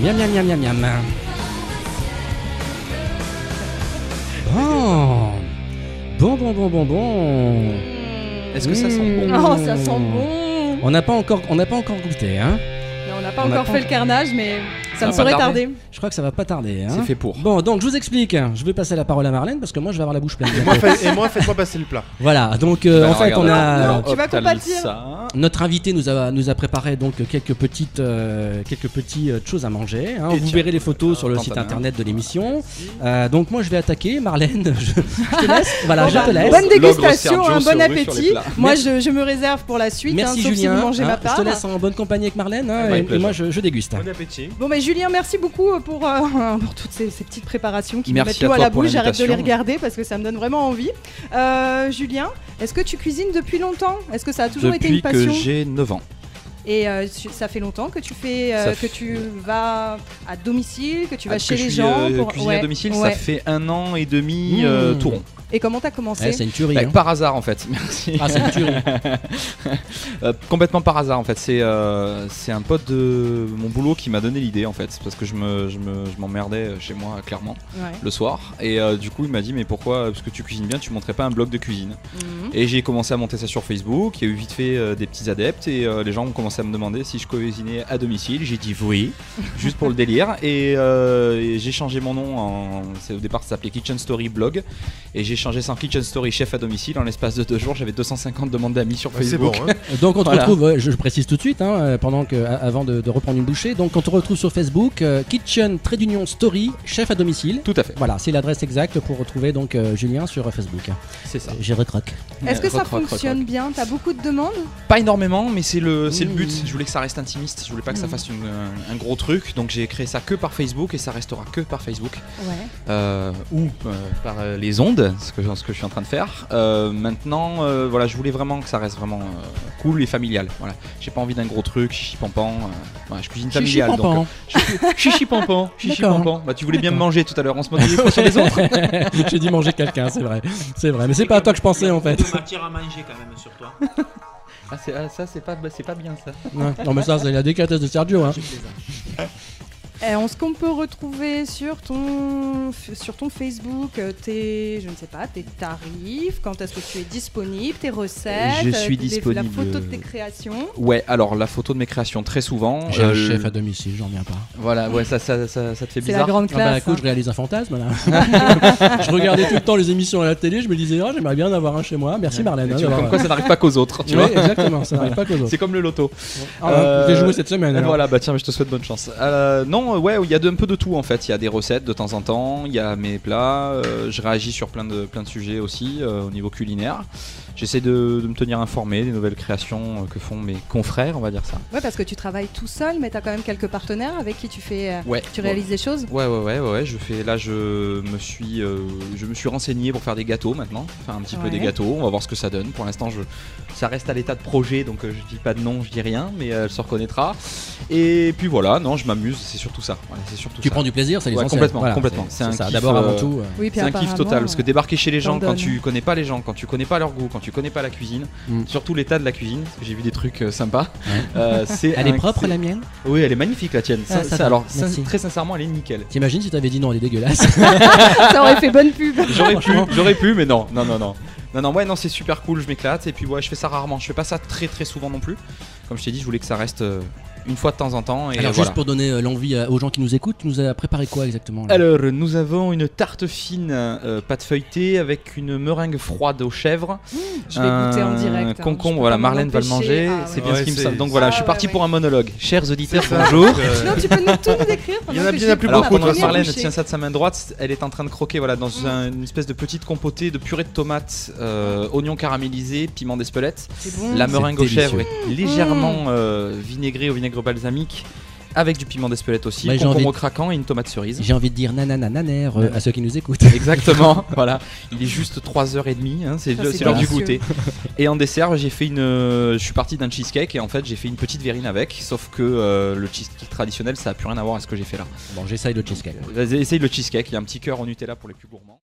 Miam, miam, miam, miam, miam. Bon. Est-ce que ça sent bon? Oh, ça sent bon. On n'a pas encore goûté, hein. Non, on n'a pas encore fait le carnage, mais ça ne saurait tarder. Je crois que ça va pas tarder, hein. C'est fait pour. Bon, donc je vous explique. Je vais passer la parole à Marlène parce que moi je vais avoir la bouche pleine. Moi, faites-moi passer le plat. Voilà, donc en fait on a... Non, tu vas compatir. Notre invité nous a préparé donc quelques petites choses à manger, hein. Vous verrez les photos sur le site internet de l'émission. Donc moi je vais attaquer, Marlène, je te laisse. Voilà, je te laisse. Bonne dégustation, un bon appétit. Moi je me réserve pour la suite. Merci sauf Julien. si vous mangez ma part. Je te laisse en bonne compagnie avec Marlène, et moi je déguste. Bon appétit. Bon, mais Julien, merci beaucoup pour toutes ces petites préparations qui me Merci mettent à l'eau à toi la pour bouche. J'arrête de les l'invitation. regarder parce que ça me donne vraiment envie. Julien, est-ce que tu cuisines depuis longtemps? Est-ce que ça a toujours été une Depuis que passion? j'ai 9 ans. Et ça fait longtemps que tu fais tu vas à domicile, que tu vas chez Que les je suis, gens cuisiner à domicile, ça ouais. fait 1 an et demi tout rond. Et comment t'as commencé? C'est une tuerie. Bah, par hasard en fait, merci. Ah, c'est une tuerie. Complètement par hasard en fait, c'est un pote de mon boulot qui m'a donné l'idée en fait, parce que je m'emmerdais chez moi clairement le soir, et du coup il m'a dit mais pourquoi, parce que tu cuisines bien, tu montrais pas un blog de cuisine. Et j'ai commencé à monter ça sur Facebook, il y a eu vite fait des petits adeptes, et les gens ont commencé à me demander si je cuisinais à domicile, j'ai dit oui, juste pour le délire, et j'ai changé mon nom, au départ ça s'appelait Kitchen Story Blog, et j'ai changé ça en Kitchen Story Chef à domicile. En l'espace de 2 jours, j'avais 250 demandes d'amis sur Facebook. C'est bon, hein. Donc on te retrouve, je précise tout de suite, hein, avant de reprendre une bouchée. Donc on te retrouve sur Facebook, Kitchen-Story Chef à domicile. Tout à fait. Voilà, c'est l'adresse exacte pour retrouver donc Julien sur Facebook. C'est ça. J'ai recroque. Est-ce que ça fonctionne bien? T'as beaucoup de demandes? Pas énormément, mais c'est le but. Je voulais que ça reste intimiste. Je voulais pas que ça fasse un gros truc. Donc j'ai créé ça que par Facebook, et ça restera que par Facebook. Ou par les ondes, ce que je suis en train de faire. Maintenant, voilà, je voulais vraiment que ça reste vraiment cool et familial. Voilà, j'ai pas envie d'un gros truc, chichi pampan. Voilà, je cuisine familial. Donc chichi pampan, chichi pampan. Bah tu voulais bien me manger tout à l'heure. On se moque des fois sur les autres. J'ai dit manger quelqu'un, c'est vrai, mais c'est pas à toi que je pensais en fait. Il y a matière à manger quand même sur toi. Ça c'est pas bien ça. Non mais ça c'est la délicatesse de Sergio, hein. Est-ce qu'on peut retrouver sur ton Facebook tes tarifs, quand est-ce que tu es disponible, tes recettes, Je suis disponible. la photo de tes créations? Ouais, alors la photo de mes créations très souvent. J'ai un chef à domicile, j'en viens pas. Voilà, ouais, ça te fait C'est bizarre. la grande Ah bah classe. écoute, je réalise un fantasme là. Je regardais tout le temps les émissions à la télé, je me disais j'aimerais bien en avoir un chez moi. Merci Marlène. Tu vois, comme quoi ça n'arrive pas qu'aux autres, tu Oui, vois. exactement, ça n'arrive pas qu'aux autres. C'est comme le loto. Je vais jouer cette semaine. Alors. Voilà, bah tiens, je te souhaite bonne chance. Non, ouais, il y a un peu de tout en fait. Il y a des recettes de temps en temps, il y a mes plats. Je réagis sur plein de sujets aussi au niveau culinaire. J'essaie de me tenir informé des nouvelles créations que font mes confrères, on va dire ça. Ouais, parce que tu travailles tout seul, mais tu as quand même quelques partenaires avec qui tu tu réalises des choses. Ouais. Je me suis renseigné pour faire des gâteaux maintenant, faire un petit peu des gâteaux. On va voir ce que ça donne. Pour l'instant, ça reste à l'état de projet, donc je dis pas de nom, je dis rien, mais elle se reconnaîtra. Et puis voilà, non, je m'amuse, c'est surtout ça. Voilà, c'est surtout tu ça. prends du plaisir, c'est l'essentiel. Complètement. C'est un ça, kiff, d'abord avant tout. Oui, c'est un kiff total, parce que débarquer chez les gens quand donne. tu connais pas les gens, quand tu connais pas leur goût, quand tu connais pas la cuisine, surtout l'état de la cuisine, parce que j'ai vu des trucs sympas. Elle est propre la mienne? Oui, elle est magnifique la tienne. Alors, merci. très sincèrement, elle est nickel. T'imagines si t'avais dit non, elle est dégueulasse. Ça aurait fait bonne pub. J'aurais pu, mais non, c'est super cool, je m'éclate, et puis ouais, je fais ça rarement, je fais pas ça très très souvent non plus. Comme je t'ai dit, je voulais que ça reste une fois de temps en temps. Et alors voilà. juste pour donner l'envie aux gens qui nous écoutent, tu nous as préparé quoi exactement là? Alors nous avons une tarte fine pâte feuilletée avec une meringue froide aux chèvres. Je vais goûter en direct. Concombre, voilà, Marlène va le manger, c'est bien ce qui me semble. Donc voilà, je suis parti pour un monologue. Chers auditeurs, bonjour. Non, tu peux tout nous décrire. Il y en a bien plus Alors beaucoup. pendant que Marlène tient ça de sa main droite, elle est en train de croquer dans une espèce de petite compotée de purée de tomates, oignons caramélisés, piment d'Espelette. C'est bon. La meringue aux délicieux. chèvres est légèrement vinaigrée au vinaigre balsamique, avec du piment d'Espelette aussi, Bah, j'ai concombre envie craquant et une tomate cerise. J'ai envie de dire nanana à ceux qui nous écoutent. Exactement, voilà. Il est juste 3h30, hein, c'est l'heure du goûter. Et en dessert, je suis parti d'un cheesecake et en fait j'ai fait une petite verrine avec, sauf que le cheesecake traditionnel ça a plus rien à voir avec ce que j'ai fait là. Bon, j'essaye le cheesecake. Vas-y, essaye le cheesecake, il y a un petit cœur au Nutella pour les plus gourmands.